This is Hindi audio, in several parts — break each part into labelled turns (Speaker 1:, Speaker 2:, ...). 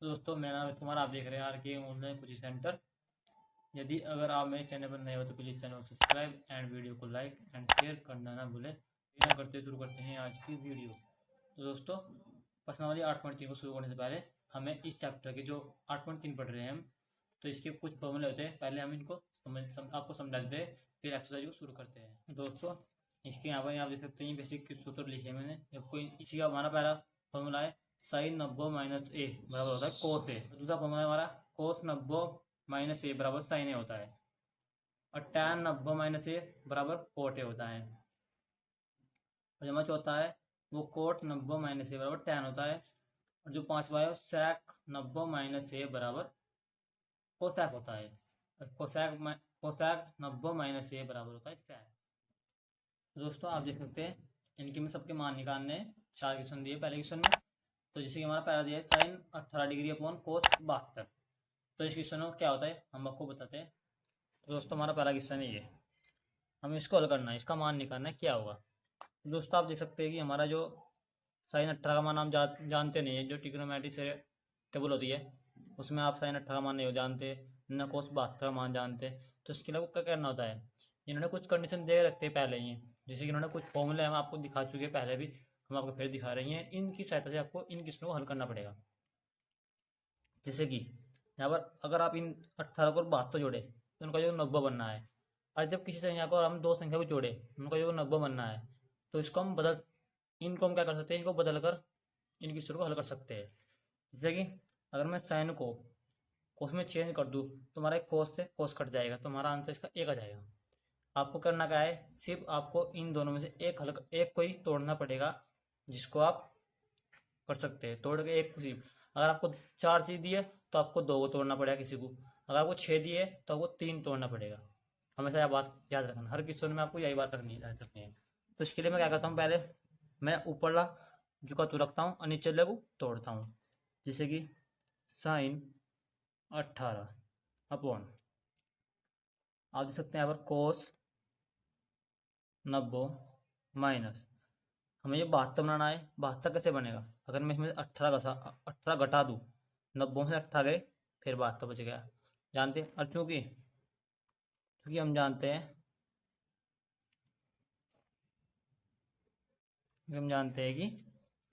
Speaker 1: दोस्तों मेरा नाम है कुमार, आप देख रहे हैं आर के ऑनलाइन कोचिंग सेंटर। यदि अगर आप मेरे चैनल पर नए हो तो प्लीज़ चैनल को सब्सक्राइब एंड वीडियो को लाइक एंड शेयर करना ना भूलें। बिना करते शुरू करते हैं आज की वीडियो। तो दोस्तों प्रश्नावली 8.3 को शुरू करने से पहले हमें इस चैप्टर के जो 8.3 पढ़ रहे हैं हम, तो इसके कुछ फॉर्मूले होते हैं। पहले हम इनको आपको समझा देते हैं, फिर एक्सरसाइज को शुरू करते हैं। दोस्तों इसके यहाँ पर आप देख सकते हैं बेसिक सूत्र लिखे हैं मैंने। आपको इसी का हमारा पहला फॉर्मूला है साइन 90 माइनस ए बराबर होता है कोस ए। दूसरा फॉर्मूला हमारा कोस 90 माइनस ए बराबर साइन ए होता है, और टैन 90 माइनस ए बराबर कोट ए होता है। और जो हमारा चौथा है वो कोट 90 माइनस ए बराबर टैन होता है। और जो पांचवा है सैक 90 माइनस ए बराबर कोसैक होता है। कोसैक 90 माइनस ए बराबर होता है सैक। दोस्तों आप देख सकते हैं इनके में सबके मान निकालने हैं। 4 क्वेश्चन दिए पहले क्वेश्चन में। तो जैसे कि हमारा पहला दिया है साइन 18 डिग्री अपॉन कोस 72। तो इस क्वेश्चन में क्या होता है हम आपको बताते हैं। तो दोस्तों हमारा पहला क्वेश्चन है ये, हमें इसको हल करना है, इसका मान निकालना है क्या होगा। तो दोस्तों आप देख सकते हैं कि हमारा जो साइन 18 का मान हम जानते नहीं है। जो ट्रिग्नोमेट्री से टेबल होती है उसमें आप साइन 18 का मान नहीं जानते, न कोस 72 का मान जानते। तो इसके लिए क्या करना होता है, इन्होंने कुछ कंडीशन दे रखते हैं पहले ही, जैसे कि इन्होंने कुछ फॉर्मूले हम आपको दिखा चुके हैं पहले भी, हम आपको फिर दिखा रही हैं। इनकी सहायता से आपको इन क्वेश्चनों को हल करना पड़ेगा। जैसे कि यहाँ पर अगर आप इन 18 को 72 जोड़े तो उनका योग 90 बनना है। और जब किसी संख्या को हम दो संख्या को जोड़े उनका योग 90 बनना है, तो इसको हम इनको हम क्या कर सकते हैं, इनको बदल कर इन क्वेश्चनों को हल कर सकते हैं। जैसे कि अगर मैं साइन को कोस में चेंज कर दूँ तो हमारा एक कोस से कोस कट जाएगा, तो हमारा आंसर इसका एक आ जाएगा। आपको करना क्या है, सिर्फ आपको इन दोनों में से एक को ही तोड़ना पड़ेगा, जिसको आप कर सकते हैं तोड़ के एक सिर्फ। अगर आपको 4 चीज़ दी है तो आपको 2 को तोड़ना पड़ेगा किसी को। अगर आपको 6 दिए तो आपको 3 तोड़ना पड़ेगा। हमेशा यह बात याद रखना, हर क्वेश्चन में आपको यही बात याद रखनी है। तो इसके लिए मैं क्या करता हूँ, पहले मैं ऊपर ला झुका तो रखता हूँ और नीचे को तोड़ता हूँ। जैसे कि साइन 18 अपॉन, आप देख सकते हैं यहाँ पर कोस 90 माइनस, हमें ये 72 बनाना है। 72 कैसे बनेगा, अगर मैं इसमें 18 घटा दूँ, 90 से 18 गए फिर 72 बच गया। जानते हैं, और चूंकि हम जानते हैं कि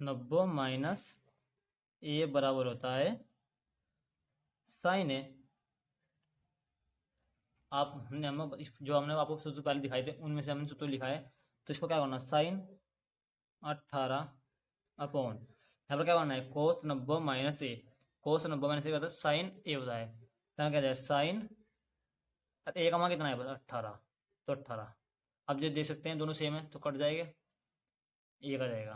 Speaker 1: 90 माइनस ए बराबर होता है साइन ए। आप जो हमने आपको सूत्र पहले दिखाए थे उनमें से हमने सूत्र लिखा है। तो इसको क्या करना, साइन 18 अपॉन, यहाँ पर क्या करना है कोस 90 माइनस ए। कोस 90 माइनस ए का साइन ए होता है, क्या कहता है साइन ए का मान कितना है 18, तो 18। अब जो देख सकते हैं दोनों सेम है तो कट जाएगा, एक आ जाएगा।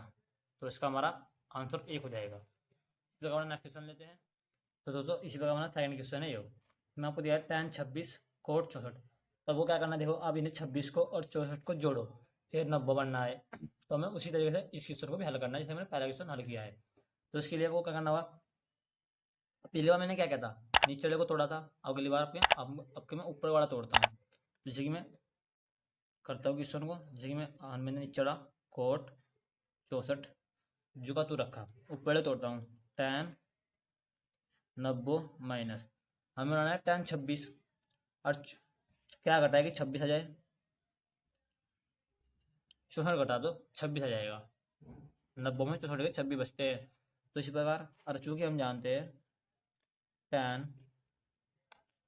Speaker 1: तो इसका हमारा आंसर एक हो जाएगा। इस प्रकार नेक्स्ट क्वेश्चन लेते हैं। तो दोस्तों इसी प्रकार हमारा सेकंड क्वेश्चन है ये। मैं आपको दिया है tan 26 कोट 64। तब वो क्या करना है, देखो अब इन्हें 26 को और 64 को जोड़ो फिर 90 बनना है। तो हमें उसी तरीके से इस क्वेश्चन को भी हल करना है जैसे मैंने पहला क्वेश्चन हल किया है। तो इसके लिए वो क्या करना होगा, पहली बार मैंने क्या किया था, नीचे वाले को तोड़ा था। अगली बार आपके मैं ऊपर वाला तोड़ता हूँ। जैसे कि मैं करता हूँ क्वेश्चन को, जैसे कि मैंने नीचे चढ़ा कोट 64 जुका तू रखा, ऊपर वाले तोड़ता हूँ tan 90 माइनस, हमें बनाना है tan 26 और क्या घटा है कि 26 आ जाए, 64 घटा दो 26 आ जाएगा। 90 में 64 के 26 बचते हैं। तो इसी प्रकार और चूंकि हम जानते हैं tan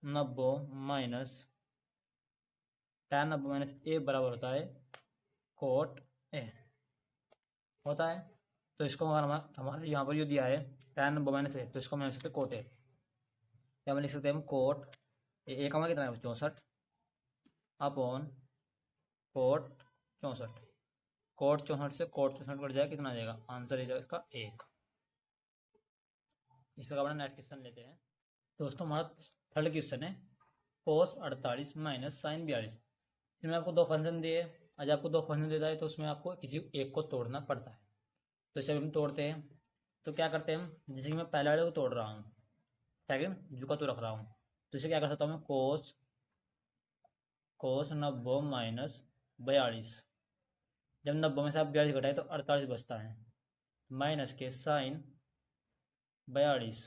Speaker 1: 90 माइनस ए बराबर होता है कोट ए होता है। तो इसको अगर हमारे यहाँ पर जो दिया है tan 90 माइनस ए, तो इसको हम लिख सकते कोट ए, क्या हम लिख सकते हैं हम कोट ए का मान कितना है 64 अपॉन कोट 64। कोट 64 से कोट 64 कट जाएगा, कितना आ जाएगा आंसर जाएगा इसका एक। इस प्रकार अपना नेक्स्ट क्वेश्चन लेते हैं। दोस्तों हमारा थर्ड क्वेश्चन है कोस 48 माइनस साइन 42। इसमें आपको दो फंक्शन दिए, आज आपको दो फंक्शन देता है तो उसमें आपको किसी एक को तोड़ना पड़ता है। तो इसे हम तोड़ते हैं। तो क्या करते हैं हम, जैसे कि मैं पहले वाले को तोड़ रहा हूँ, सेकंड जुका तो रख रहा हूँ, तो इसे क्या कर सकता हूँ मैं कोस 90 माइनस 42। जब 90 में से आप 42 घटाए तो 48 बचता है, माइनस के साइन 42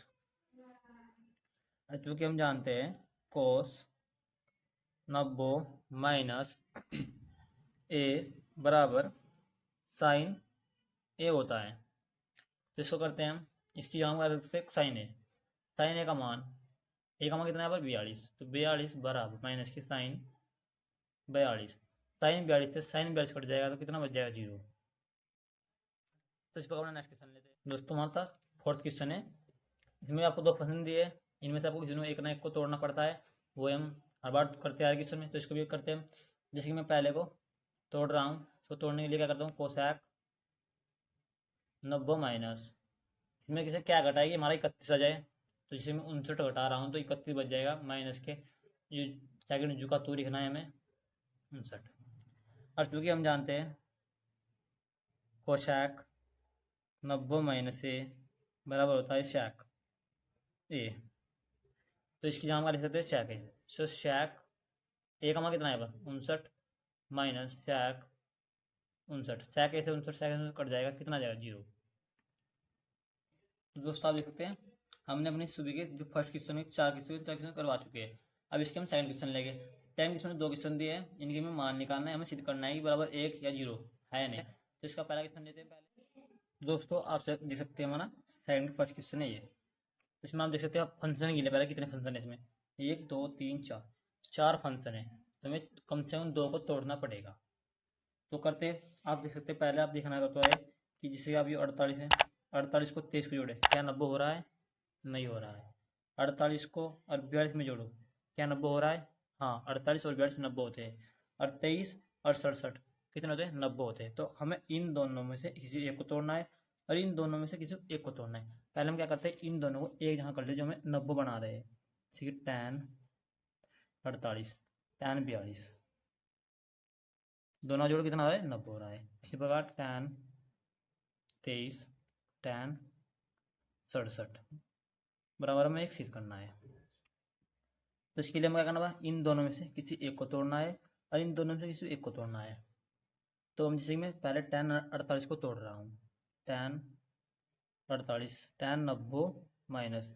Speaker 1: चूँकि हम जानते हैं कोस 90 माइनस ए बराबर साइन ए होता है। तो इसको करते हैं हम, इसकी हम कर सकते हैं साइन ए का मान, ए का मान कितना है यहाँ पर 42, तो 42 बराबर माइनस की साइन 42, साइन 42 से साइन 42 कट जाएगा तो कितना बच जाएगा 0। तो इस पर अपना नेक्स्ट क्वेश्चन लेते हैं दोस्तों। हमारे पास फोर्थ क्वेश्चन है, इसमें आपको 2 पसंद दिए, इनमें से आपको किसी ने एक ना एक को तोड़ना पड़ता है, वो हम हर बार करते हैं क्वेश्चन में, तो इसको भी करते हैं। जैसे कि मैं पहले को तोड़ रहा हूँ, तो तोड़ने के लिए क्या करता हूँ, कोसैक 90 माइनस, इसमें किसे क्या घटाएगी, हमारा 31 आ जाए, तो जिसे मैं 59 घटा रहा हूँ तो 31 बच जाएगा, माइनस के जो सेकंड जू का तू लिखना है हमें 59। और चूँकि हम जानते हैं कोशैक 90 माइनस ए बराबर होता है शैक ए, तो इसकी जगह लिख सकते हैं शैक ए। सो शैक ए का मान कितना है पर 59 माइनस शैक 59, शैक ए से 59 सेकंड कट जाएगा, कितना जाएगा 0। तो दोस्तों आप देख सकते हैं हमने अपनी सुबह के जो फर्स्ट क्वेश्चन में 4 क्वेश्चन करवा चुके हैं। अब इसके हम सेकंड क्वेश्चन लेंगे। सेकंड क्वेश्चन में 2 क्वेश्चन दिए हैं, इनके हमें मान निकालना है, हमें सिद्ध करना है कि बराबर 1 या 0 है या नहीं। तो इसका पहला क्वेश्चन लेते हैं। पहले दोस्तों आप देख सकते हैं हमारा सेकंड फर्स्ट क्वेश्चन है ये, इसमें आप देख सकते हैं फंक्शन गिने पहले कितने फंक्शन है इसमें, 1 2 3 4 फंक्शन है, तो हमें कम से कम 2 को तोड़ना पड़ेगा। तो करते आप देख सकते हैं, पहले आप देखना करते है कि जिससे आप ये 48 है, 48 को 23 को जोड़े, क्या 90 हो रहा है, नहीं हो रहा है। 48 को और 42 में जोड़ो, क्या 90 हो रहा है, हाँ 48 और 42 90 होते हैं। और 23 और 67 कितने होते हैं, 90 होते हैं। तो हमें इन दोनों में से किसी एक को तोड़ना है और इन दोनों में से किसी एक को तोड़ना है। पहले हम क्या करते हैं, इन दोनों को एक जगह कर ले जो हमें 90 बना रहे हैं, ठीक है, tan 48 tan 42 दोनों जोड़ कितना हो रहा है, 90 हो रहा है। इसी प्रकार tan 23 tan 67 बराबर में एक सिद्ध करना है। तो इसके लिए हमें क्या करना होगा, इन दोनों में से किसी एक को तोड़ना है और इन दोनों में से किसी एक को तोड़ना है। तो हम जैसे मैं पहले tan 48 को तोड़ रहा हूँ, tan 48 tan 90 माइनस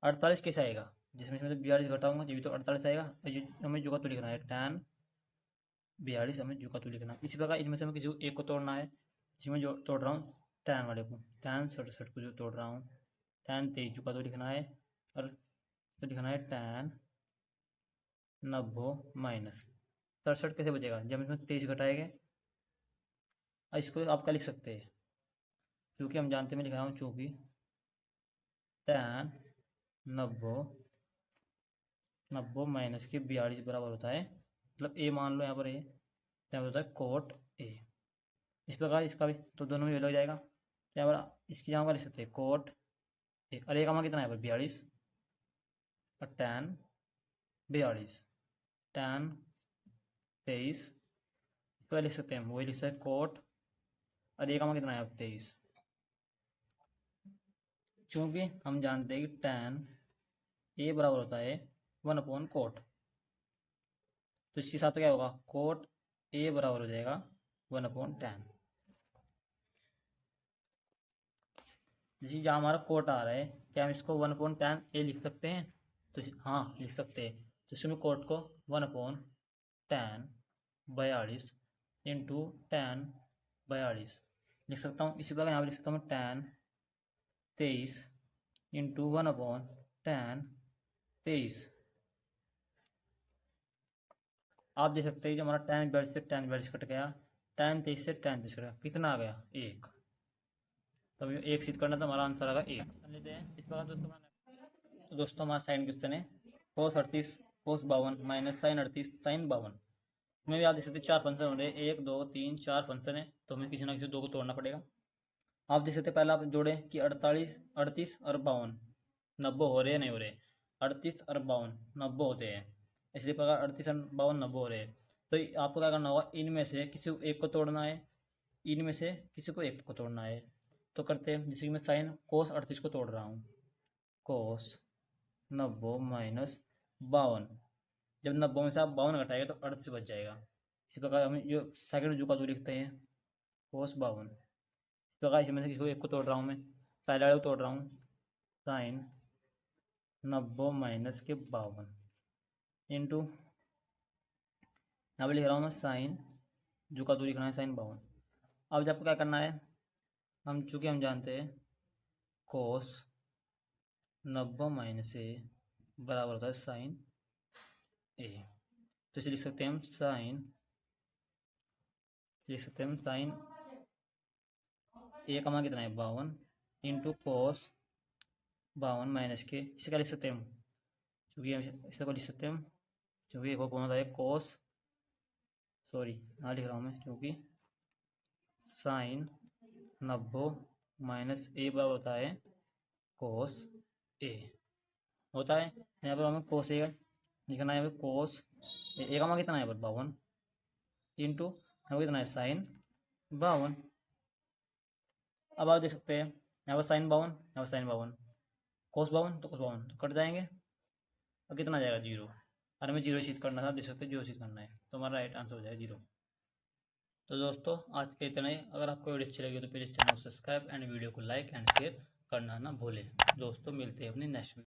Speaker 1: 48 कैसे आएगा, जिसमें से 42 घटाऊंगा जब तो 48 आएगा। हमें जुगा तो लिखना है tan 42, हमें जुगा तो लिखना है। इसी प्रकार इनमें से हमें किसी एक को तोड़ना है, जिसमें जो तोड़ रहा हूँ tan वाले को, tan 67 को जो तोड़ रहा हूँ, tan 23 जुगा तो लिखना है, और तो लिखना है tan 90 माइनस 67 कैसे बचेगा, जब इसमें 23 घटाएंगे। इसको आप क्या लिख सकते हैं, चूँकि हम जानते हैं, मैं लिख रहा हूँ चूँकि tan 90 माइनस के 42 बराबर होता है, मतलब ए मान लो यहाँ पर, ए यहाँ होता है कोट ए। इस प्रकार इसका भी तो दोनों में लग जाएगा, तो यहाँ पर इसकी यहाँ पर लिख सकते हैं कोट ए, और ए का मान कितना है 42 और tan 42 tan 23 तो लिख सकते हैं, वही लिख सकते हैं कोट, और ए का मान कितना है 23। चूँकि हम जानते हैं कि tan ए बराबर होता है 1 कोट, तो इसके साथ क्या होगा, कोट ए बराबर हो जाएगा 1/tan। जैसे जहाँ हमारा कोट आ रहा है, क्या हम इसको 1/tan ए लिख सकते हैं, तो हाँ लिख सकते हैं। तो इसमें कोट को 1/tan 42 इंटू tan 42 लिख सकता हूँ। इसी प्रकार यहाँ पर लिख सकता हूँ tan 23 इंटू 1/tan 23। आप देख सकते हैं जो हमारा tan 42 से tan 42 कट गया, tan 23 से tan 23 कट गया, कितना आ गया 1। तो हमें 1 सिद्ध करना था, हमारा आंसर आएगा 1। लेते हैं इस प्रकार तो दोस्तों हमारा साइन क्वेश्चन है cos 38 cos 52 minus sin 38 sin 52। इसमें भी आप देख सकते हैं 4 फंक्शन हो रहे हैं, 1 2 3 4 फंक्शन है, तो हमें किसी ना किसी 2 को तोड़ना पड़ेगा। आप देख सकते हैं पहले आप जोड़े कि 38 38 और 52 90 हो रहे हैं, नहीं हो रहे, 38 और 52 90 होते हैं, इसलिए प्रकार 38 और 52 90 हो रहे हैं। तो आपको क्या करना होगा, इनमें से किसी को एक को तोड़ना है, इनमें से किसी को एक को तोड़ना है। तो करते हैं, जैसे कि मैं साइन कोस 38 को तोड़ रहा हूँ, कोस 90 माइनस 52, जब 90 में से आप 52 घटाएंगे तो 38 बच जाएगा। इसी प्रकार हम जो सेकंड जू का जो लिखते हैं कोस 52। इस प्रकार इसमें से किसी को एक को तोड़ रहा हूँ, मैं पहले वाले को तोड़ रहा हूँ साइन 90 माइनस के 52 इंटू, यहाँ पर लिख रहा हूँ मैं साइन, जो का दूर लिखना है साइन 52। अब जब क्या करना है, चूँकि हम जानते हैं कोस 90 माइनस ए बराबर होता है साइन ए, तो इसे लिख सकते हैं हम साइन ए का मान कितना है 52 इंटू कोस 52 माइनस के, इसे क्या लिख सकते हैं हम, चूँकि हम इसे को लिख सकते हैं हम, क्योंकि एक कौन होता है कोस, सॉरी यहाँ लिख रहा हूँ मैं, क्योंकि साइन 90 माइनस ए बराबर होता है कोस ए होता है। यहाँ पर हमें कोस ए लिखना है, कोस ए का मान कितना है 52 इंटू यहाँ कितना है साइन 52। अब आप देख सकते हैं यहाँ पर साइन 52, यहाँ पर साइन 52, कोस 52 तो कोस 52 तो कट जाएंगे और कितना आ जाएगा 0। और हमें 0 शीट करना था, आप देख सकते हैं 0 शीट करना है, तो हमारा राइट आंसर हो जाएगा 0। तो दोस्तों आज के इतना ही। अगर आपको वीडियो अच्छी लगी तो प्लीज़ चैनल को सब्सक्राइब एंड वीडियो को लाइक एंड शेयर करना ना भूलें। दोस्तों मिलते हैं अपनी नेक्स्ट वीडियो।